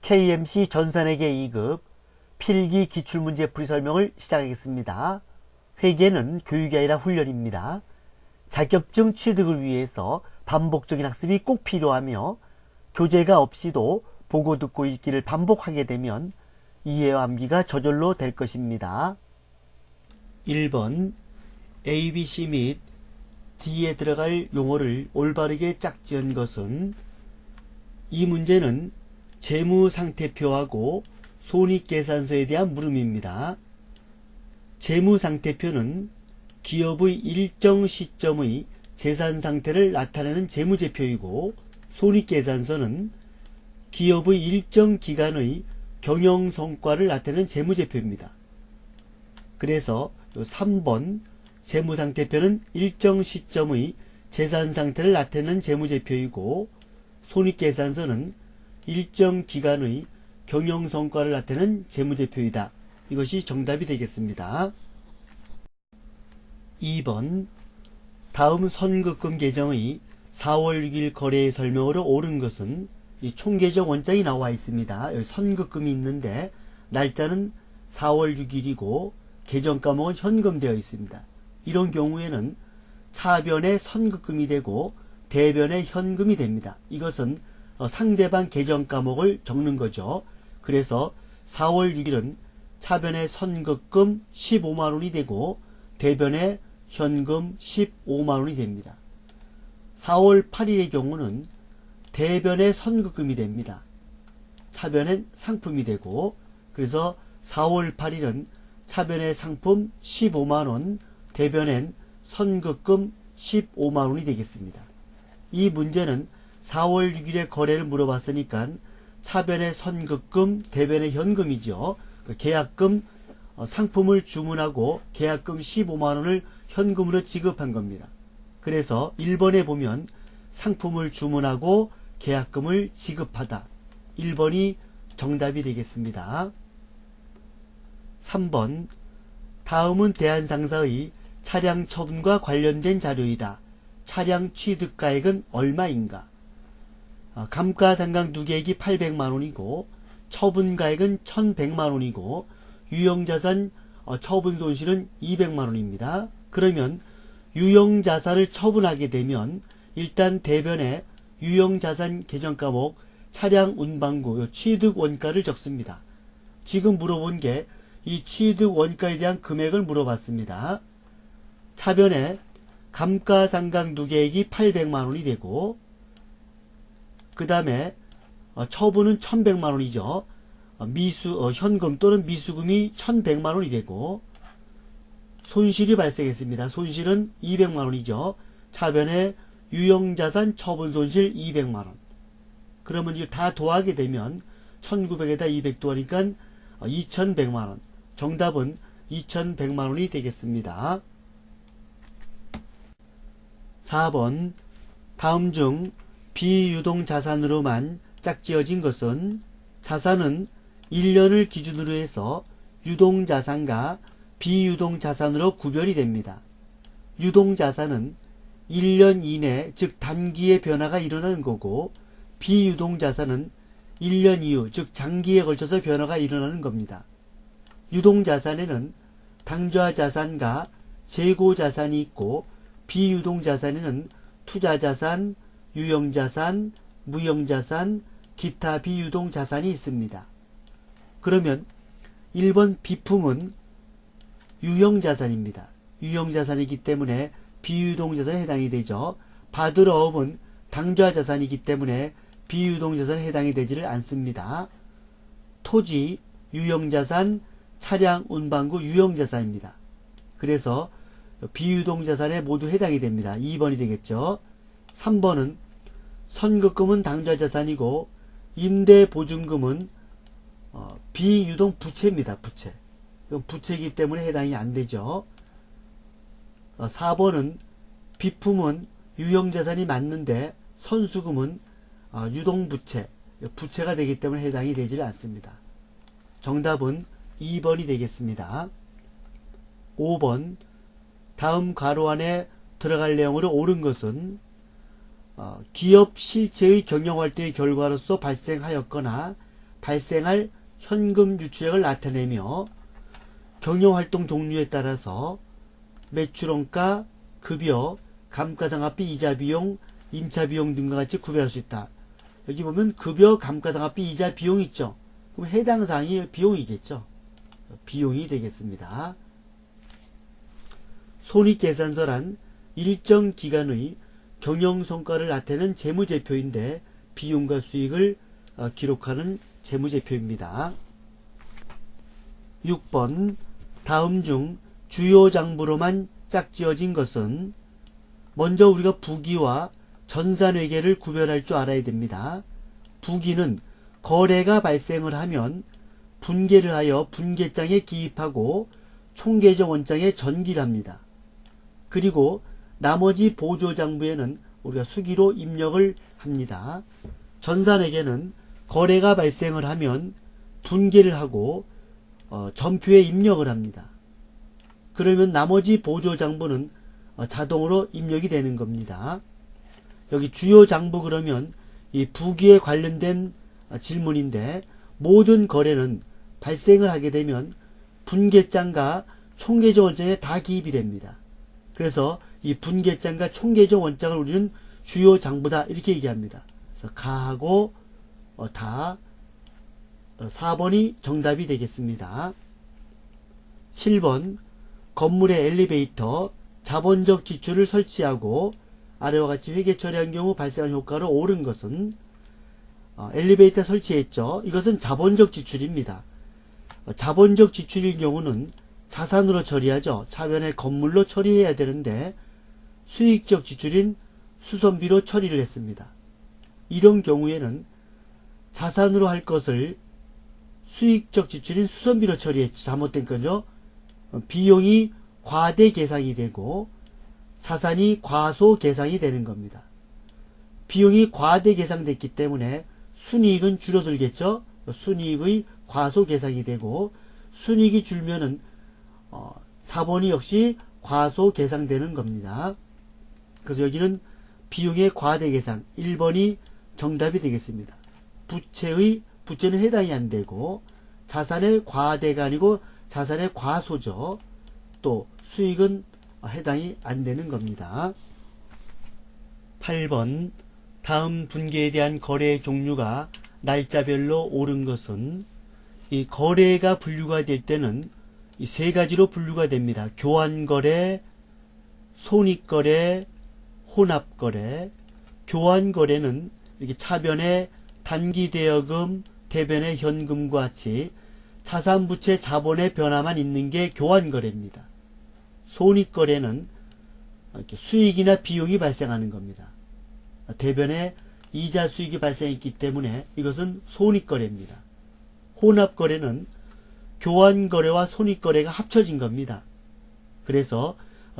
KMC 전산회계 2급 필기 기출문제 풀이 설명을 시작하겠습니다. 회계는 교육이 아니라 훈련입니다. 자격증 취득을 위해서 반복적인 학습이 꼭 필요하며 교재가 없이도 보고 듣고 읽기를 반복하게 되면 이해와 암기가 저절로 될 것입니다. 1번 ABC 및 D에 들어갈 용어를 올바르게 짝지은 것은 이 문제는 재무상태표하고 손익계산서에 대한 물음입니다. 재무상태표는 기업의 일정 시점의 재산상태를 나타내는 재무제표이고 손익계산서는 기업의 일정 기간의 경영성과를 나타내는 재무제표입니다. 그래서 3번 재무상태표는 일정 시점의 재산상태를 나타내는 재무제표이고 손익계산서는 일정 기간의 경영성과를 나타내는 재무제표이다. 이것이 정답이 되겠습니다. 2번 다음 선급금 계정의 4월 6일 거래의 설명으로 옳은 것은 이 총계정 원장이 나와 있습니다. 여기 선급금이 있는데 날짜는 4월 6일이고 계정 과목은 현금되어 있습니다. 이런 경우에는 차변에 선급금이 되고 대변에 현금이 됩니다. 이것은 상대방 계정 과목을 적는 거죠. 그래서 4월 6일은 차변에 선급금 15만원이 되고 대변에 현금 15만원이 됩니다. 4월 8일의 경우는 대변에 선급금이 됩니다. 차변엔 상품이 되고 그래서 4월 8일은 차변에 상품 15만원, 대변엔 선급금 15만원이 되겠습니다. 이 문제는 4월 6일에 거래를 물어봤으니까 차변에 선급금, 대변에 현금이죠. 계약금, 상품을 주문하고 계약금 15만원을 현금으로 지급한 겁니다. 그래서 1번에 보면 상품을 주문하고 계약금을 지급하다. 1번이 정답이 되겠습니다. 3번 다음은 대한상사의 차량 처분과 관련된 자료이다. 차량 취득가액은 얼마인가? 감가상각 누계액이 800만원이고 처분가액은 1100만원이고 유형자산 처분 손실은 200만원입니다. 그러면 유형자산을 처분하게 되면 일단 대변에 유형자산 계정과목 차량 운반구 취득원가를 적습니다. 지금 물어본 게 이 취득원가에 대한 금액을 물어봤습니다. 차변에 감가상각 누계액이 800만원이 되고 그 다음에 처분은 1100만원이죠. 현금 또는 미수금이 1100만원이 되고 손실이 발생했습니다. 손실은 200만원이죠. 차변에 유형자산 처분손실 200만원. 그러면 이걸 다 더하게 되면 1900에다 200 더하니까 2100만원. 정답은 2100만원이 되겠습니다. 4번 다음 중 비유동자산으로만 짝지어진 것은 자산은 1년을 기준으로 해서 유동자산과 비유동자산으로 구별이 됩니다. 유동자산은 1년 이내 즉 단기에 변화가 일어나는 거고 비유동자산은 1년 이후 즉 장기에 걸쳐서 변화가 일어나는 겁니다. 유동자산에는 당좌자산과 재고자산이 있고 비유동자산에는 투자자산, 유형자산, 무형자산, 기타 비유동자산이 있습니다. 그러면 1번 비품은 유형자산입니다. 유형자산이기 때문에 비유동자산에 해당이 되죠. 받을 어업은 당좌자산이기 때문에 비유동자산에 해당이 되지를 않습니다. 토지, 유형자산, 차량, 운반구, 유형자산입니다. 그래서 비유동자산에 모두 해당이 됩니다. 2번이 되겠죠. 3번은 선급금은 당좌자산이고 임대보증금은 비유동부채입니다. 부채. 부채이기 때문에 해당이 안되죠. 4번은 비품은 유형자산이 맞는데 선수금은 유동부채, 부채가 되기 때문에 해당이 되지 않습니다. 정답은 2번이 되겠습니다. 5번 다음 괄호 안에 들어갈 내용으로 옳은 것은 기업 실체의 경영활동의 결과로서 발생하였거나 발생할 현금 유출액을 나타내며 경영활동 종류에 따라서 매출원가, 급여, 감가상각비, 이자비용, 임차비용 등과 같이 구별할 수 있다. 여기 보면 급여, 감가상각비, 이자, 비용 있죠. 그럼 해당 사항이 비용이겠죠. 비용이 되겠습니다. 손익계산서란 일정 기간의 경영성과를 나타내는 재무제표인데 비용과 수익을 기록하는 재무제표입니다. 6번 다음 중 주요 장부로만 짝지어진 것은 먼저 우리가 부기와 전산회계를 구별할 줄 알아야 됩니다. 부기는 거래가 발생을 하면 분계를 하여 분계장에 기입하고 총계적 원장에 전기를 합니다. 그리고 나머지 보조장부에는 우리가 수기로 입력을 합니다. 전산회계는 거래가 발생을 하면 분계를 하고 전표에 입력을 합니다. 그러면 나머지 보조장부는 자동으로 입력이 되는 겁니다. 여기 주요 장부 그러면 이 부기에 관련된 질문인데 모든 거래는 발생을 하게 되면 분계장과 총계적 원장에 다 기입이 됩니다. 그래서 이 분계장과 총계적 원장을 우리는 주요 장부다 이렇게 얘기합니다. 그래서 가하고 다 4번이 정답이 되겠습니다. 7번 건물의 엘리베이터 자본적 지출을 설치하고 아래와 같이 회계 처리한 경우 발생하는 효과로 옳은 것은 엘리베이터 설치했죠. 이것은 자본적 지출입니다. 자본적 지출인 경우는 자산으로 처리하죠. 차변에 건물로 처리해야 되는데 수익적 지출인 수선비로 처리를 했습니다. 이런 경우에는 자산으로 할 것을 수익적 지출인 수선비로 처리했지 잘못된 거죠. 비용이 과대 계상이 되고 자산이 과소 계상이 되는 겁니다. 비용이 과대 계상됐기 때문에 순이익은 줄어들겠죠. 순이익의 과소 계상이 되고 순이익이 줄면은 자본이 역시 과소 계상되는 겁니다. 그래서 여기는 비용의 과대 계상 1번이 정답이 되겠습니다. 부채는 해당이 안 되고 자산의 과대가 아니고 자산의 과소죠. 또 수익은 해당이 안 되는 겁니다. 8번 다음 분계에 대한 거래 종류가 날짜별로 옳은 것은 이 거래가 분류가 될 때는 이 세 가지로 분류가 됩니다. 교환거래, 손익거래, 혼합거래. 교환거래는 이렇게 차변에 단기대여금, 대변에 현금과 같이 자산부채 자본의 변화만 있는 게 교환거래입니다. 손익거래는 이렇게 수익이나 비용이 발생하는 겁니다. 대변에 이자 수익이 발생했기 때문에 이것은 손익거래입니다. 혼합거래는 교환거래와 손익거래가 합쳐진 겁니다. 그래서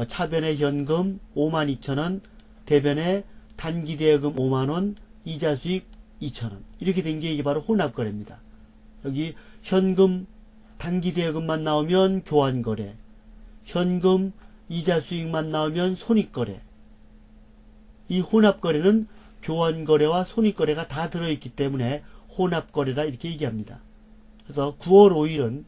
차변에 현금 52,000원, 대변에 단기대여금 5만원, 이자 수익 2,000원 이렇게 된 게 이게 바로 혼합거래입니다. 여기 현금 단기대여금만 나오면 교환거래, 현금 이자 수익만 나오면 손익거래. 이 혼합거래는 교환거래와 손익거래가 다 들어있기 때문에 혼합거래라 이렇게 얘기합니다. 그래서 9월 5일은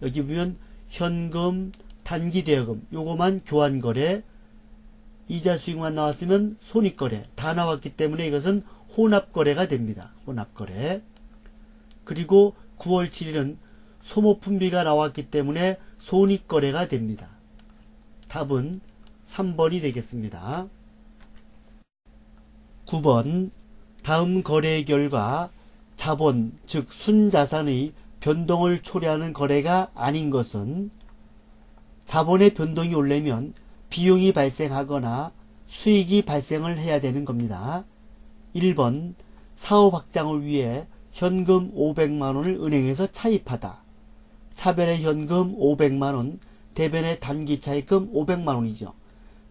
여기 보면 현금, 단기대여금 요거만 교환거래, 이자 수익만 나왔으면 손익거래 다 나왔기 때문에 이것은 혼합거래가 됩니다. 혼합거래. 그리고 9월 7일은 소모품비가 나왔기 때문에 손익거래가 됩니다. 답은 3번이 되겠습니다. 9번 다음 거래의 결과 자본 즉 순자산의 변동을 초래하는 거래가 아닌 것은 자본의 변동이 오려면 비용이 발생하거나 수익이 발생을 해야 되는 겁니다. 1번 사업 확장을 위해 현금 500만원을 은행에서 차입하다. 차변의 현금 500만원, 대변의 단기 차입금 500만원이죠.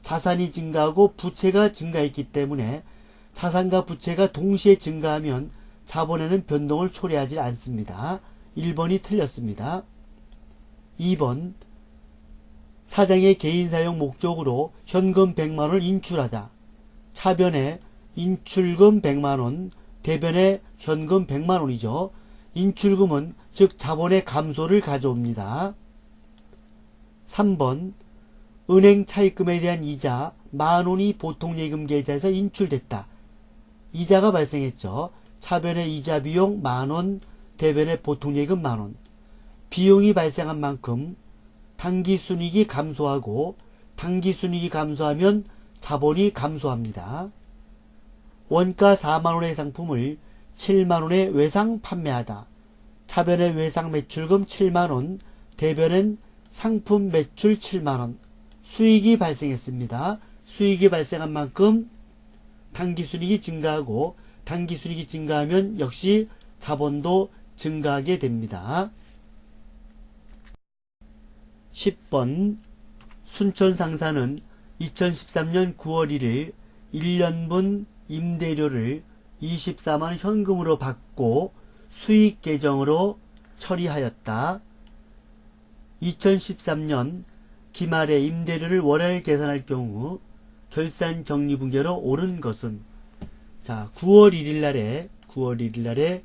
자산이 증가하고 부채가 증가했기 때문에 자산과 부채가 동시에 증가하면 자본에는 변동을 초래하지 않습니다. 1번이 틀렸습니다. 2번 사장의 개인사용 목적으로 현금 100만원을 인출하다. 차변에 인출금 100만원, 대변에 현금 100만원이죠. 인출금은 즉 자본의 감소를 가져옵니다. 3번 은행 차입금에 대한 이자 10,000원이 보통예금 계좌에서 인출됐다. 이자가 발생했죠. 차변의 이자 비용 10,000원, 대변의 보통예금 10,000원. 비용이 발생한 만큼 당기순이익이 감소하고 당기순이익이 감소하면 자본이 감소합니다. 원가 40,000원의 상품을 70,000원에 외상 판매하다. 차변의 외상 매출금 70,000원, 대변엔 상품 매출 70,000원. 수익이 발생했습니다. 수익이 발생한 만큼 당기순이익이 증가하고 당기순이익이 증가하면 역시 자본도 증가하게 됩니다. 10번 순천상사는 2013년 9월 1일 1년분 임대료를 24만원 현금으로 받고 수익 계정으로 처리하였다. 2013년 기말에 임대료를 월할 계산할 경우 결산 정리분계로 오른 것은, 자, 9월 1일 날에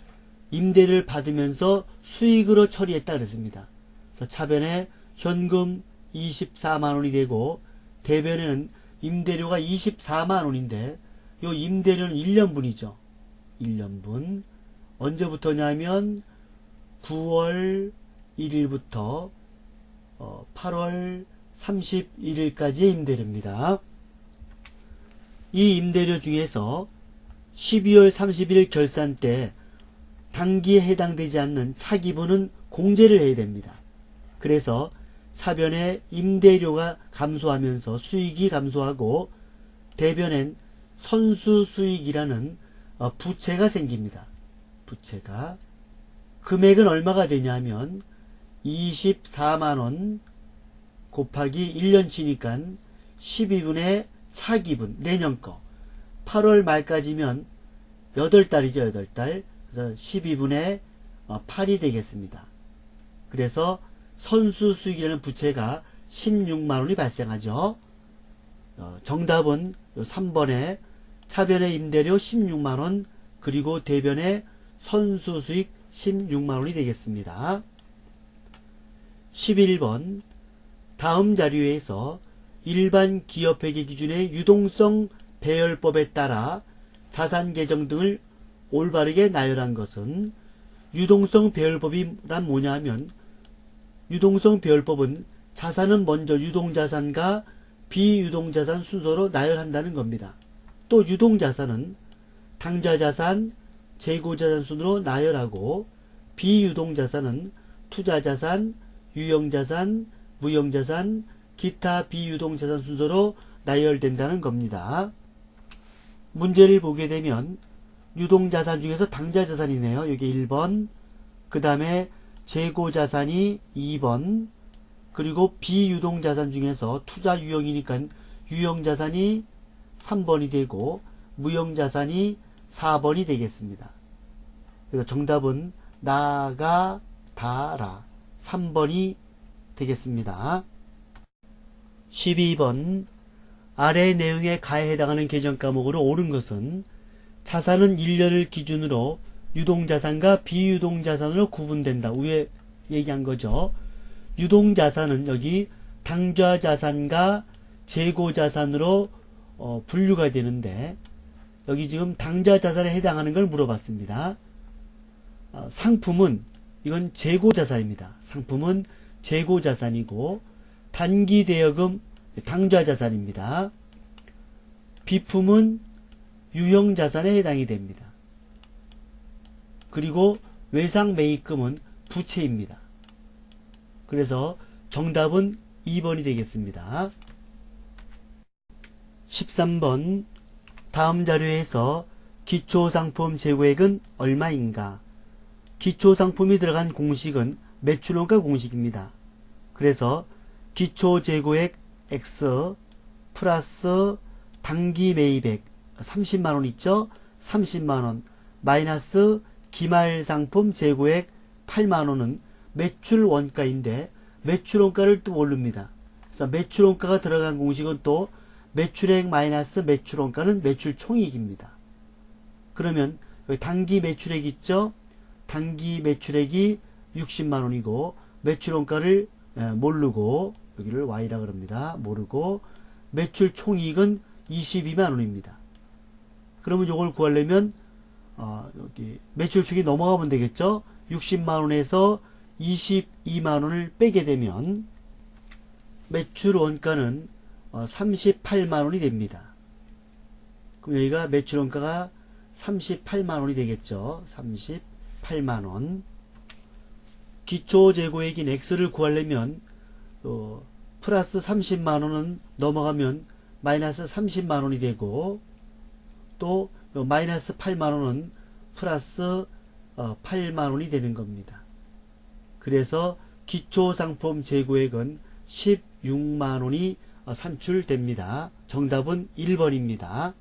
임대료를 받으면서 수익으로 처리했다 그랬습니다. 그래서 차변에 현금 24만원이 되고 대변에는 임대료가 24만원인데 요 임대료는 1년분이죠. 1년분. 언제부터냐면 9월 1일부터 8월 31일까지의 임대료입니다. 이 임대료 중에서 12월 30일 결산 때 단기에 해당되지 않는 차기분은 공제를 해야 됩니다. 그래서 차변에 임대료가 감소하면서 수익이 감소하고 대변엔 선수수익이라는 부채가 생깁니다. 부채가. 금액은 얼마가 되냐면 24만원 곱하기 1년치니까 12분의 차기분, 내년 거. 8월 말까지면 8달이죠, 8달. 그래서 12분의 8이 되겠습니다. 그래서 선수수익이라는 부채가 16만원이 발생하죠. 정답은 3번에 차변의 임대료 16만원 그리고 대변의 선수수익 16만원이 되겠습니다. 11번 다음 자료에서 일반 기업회계 기준의 유동성 배열법에 따라 자산 계정 등을 올바르게 나열한 것은, 유동성 배열법이란 뭐냐면 유동성 배열법은 자산은 먼저 유동자산과 비유동자산 순서로 나열한다는 겁니다. 또 유동자산은 당좌자산, 재고자산 순으로 나열하고 비유동자산은 투자자산, 유형자산, 무형자산, 기타 비유동자산 순서로 나열된다는 겁니다. 문제를 보게 되면 유동자산 중에서 당좌자산이네요. 여기 1번, 그 다음에 재고자산이 2번, 그리고 비유동자산 중에서 투자 유형이니까 유형자산이 3번이 되고 무형자산이 4번이 되겠습니다. 그래서 정답은 나가 다라 3번이 되겠습니다. 12번 아래 내용에 가에 해당하는 계정 과목으로 옳은 것은, 자산은 1년을 기준으로 유동자산과 비유동자산으로 구분된다. 위에 얘기한 거죠. 유동자산은 여기 당좌자산과 재고자산으로 분류가 되는데 여기 지금 당좌자산에 해당하는 걸 물어봤습니다. 상품은 이건 재고자산입니다. 상품은 재고자산이고 단기대여금 당좌자산입니다. 비품은 유형자산에 해당이 됩니다. 그리고 외상매입금은 부채입니다. 그래서 정답은 2번이 되겠습니다. 13번 다음 자료에서 기초상품 재고액은 얼마인가? 기초상품이 들어간 공식은 매출원가 공식입니다. 그래서 기초재고액 X 플러스 단기매입액 30만원 있죠? 30만원 마이너스 기말상품 재고액 8만원은 매출원가인데 매출원가를 또 모릅니다. 그래서 매출원가가 들어간 공식은 또 매출액 마이너스 매출원가는 매출총익입니다. 그러면 여기 단기 매출액 있죠? 당기 매출액이 60만원이고 매출원가를 모르고 여기를 Y라 그럽니다. 모르고 매출 총이익은 22만원입니다. 그러면 이걸 구하려면 여기 매출 총이 넘어가면 되겠죠. 60만원에서 22만원을 빼게 되면 매출 원가는 38만원이 됩니다. 그럼 여기가 매출 원가가 38만원이 되겠죠. 38만원. 기초 재고액인 X를 구하려면 플러스 30만원은 넘어가면 마이너스 30만원이 되고 또 마이너스 8만원은 플러스 8만원이 되는 겁니다. 그래서 기초상품 재고액은 16만원이 산출됩니다. 정답은 1번입니다.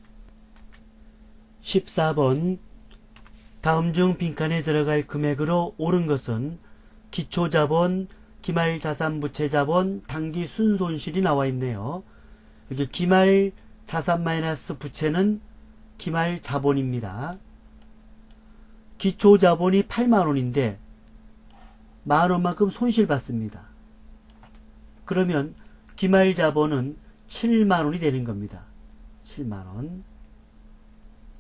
14번 다음 중 빈칸에 들어갈 금액으로 옳은 것은 기초자본, 기말자산부채자본, 당기순손실이 나와 있네요. 여기 기말자산 마이너스 부채는 기말자본입니다. 기초자본이 8만원인데 만원만큼 손실받습니다. 그러면 기말자본은 7만원이 되는 겁니다. 7만원.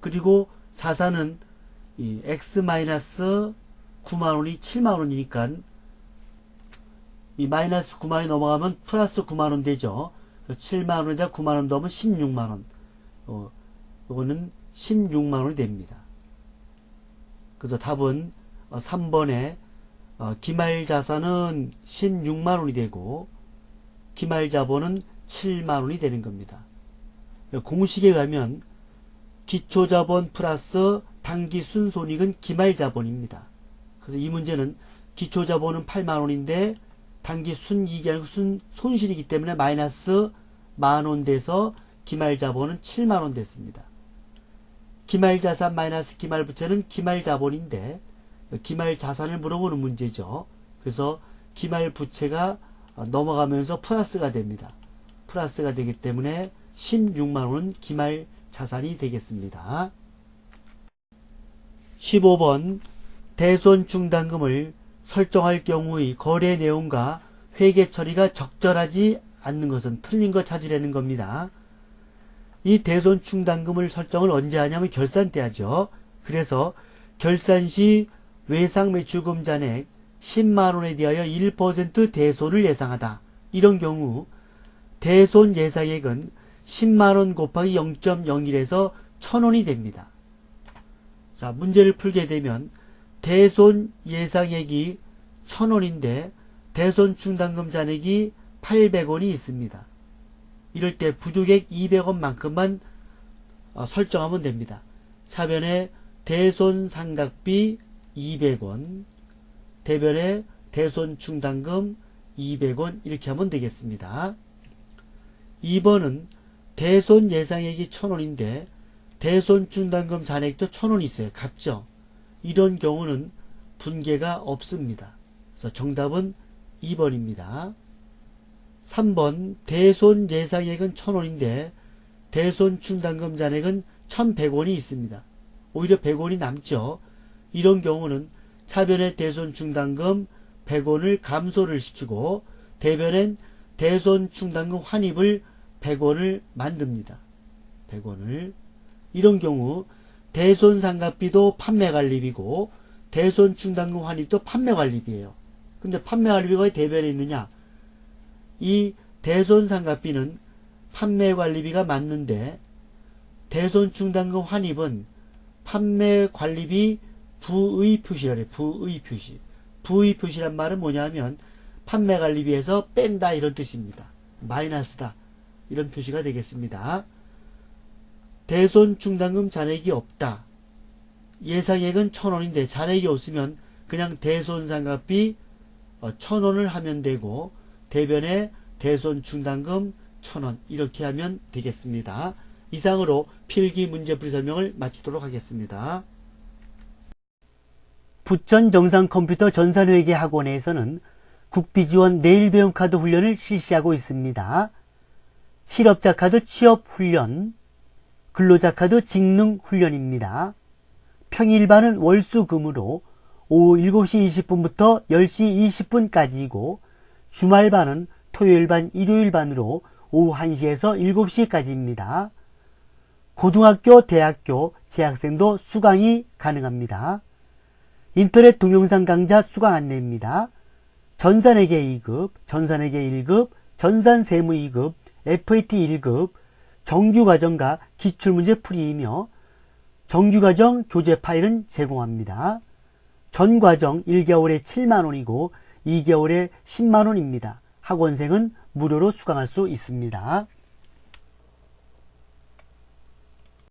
그리고 자산은 이 X-9만원이 7만원이니까 이 마이너스 9만원이 넘어가면 플러스 9만원 되죠. 7만원에다 9만원 더하면 16만원. 이거는 16만원이 됩니다. 그래서 답은 3번에 기말자산은 16만원이 되고 기말자본은 7만원이 되는 겁니다. 공식에 가면 기초자본 플러스 당기순손익은 기말자본입니다. 그래서 이 문제는 기초자본은 8만원인데 당기순이익이 아니고 손실이기 때문에 마이너스 만원 돼서 기말자본은 7만원 됐습니다. 기말자산 마이너스 기말부채는 기말자본인데 기말자산을 물어보는 문제죠. 그래서 기말부채가 넘어가면서 플러스가 됩니다. 플러스가 되기 때문에 16만원은 기말자산이 되겠습니다. 15번 대손중단금을 설정할 경우의 거래 내용과 회계 처리가 적절하지 않는 것은 틀린 거 찾으려는 겁니다. 이 대손중단금을 설정을 언제 하냐면 결산 때 하죠. 그래서 결산 시 외상매출금 잔액 10만원에 대하여 1% 대손을 예상하다. 이런 경우 대손 예상액은 10만원 곱하기 0.01에서 1000원이 됩니다. 자, 문제를 풀게 되면 대손 예상액이 1000원인데 대손 충당금 잔액이 800원이 있습니다. 이럴 때 부족액 200원만큼만 설정하면 됩니다. 차변에 대손 상각비 200원, 대변에 대손 충당금 200원 이렇게 하면 되겠습니다. 2번은 대손 예상액이 1000원인데 대손 충당금 잔액도 1000원이 있어요. 같죠? 이런 경우는 분계가 없습니다. 그래서 정답은 2번입니다. 3번 대손 예상액은 1000원인데 대손 충당금 잔액은 1100원이 있습니다. 오히려 100원이 남죠. 이런 경우는 차변의 대손 충당금 100원을 감소를 시키고 대변엔 대손 충당금 환입을 100원을 만듭니다. 100원을. 이런 경우 대손 상각비도 판매관리비고 대손 충당금 환입도 판매관리비예요. 근데 판매관리비가 왜 대변에 있느냐? 이 대손 상각비는 판매관리비가 맞는데 대손 충당금 환입은 판매관리비 부의 표시라래. 부의 표시. 부의 표시란 말은 뭐냐면 판매관리비에서 뺀다 이런 뜻입니다. 마이너스다 이런 표시가 되겠습니다. 대손 충당금 잔액이 없다. 예상액은 1000원인데 잔액이 없으면 그냥 대손 상각비 1000원을 하면 되고 대변에 대손 충당금 1000원 이렇게 하면 되겠습니다. 이상으로 필기 문제풀이 설명을 마치도록 하겠습니다. 부천 정상컴퓨터 전산회계 학원에서는 국비지원 내일배움 카드 훈련을 실시하고 있습니다. 실업자 카드 취업 훈련, 근로자 카드 직능 훈련입니다. 평일반은 월수금으로 오후 7시 20분부터 10시 20분까지이고 주말반은 토요일반, 일요일반으로 오후 1시에서 7시까지입니다. 고등학교, 대학교 재학생도 수강이 가능합니다. 인터넷 동영상 강좌 수강 안내입니다. 전산회계 2급, 전산회계 1급, 전산세무 2급, FAT 1급, 정규과정과 기출문제 풀이이며 정규과정 교재 파일은 제공합니다. 전과정 1개월에 7만원이고 2개월에 10만원입니다. 학원생은 무료로 수강할 수 있습니다.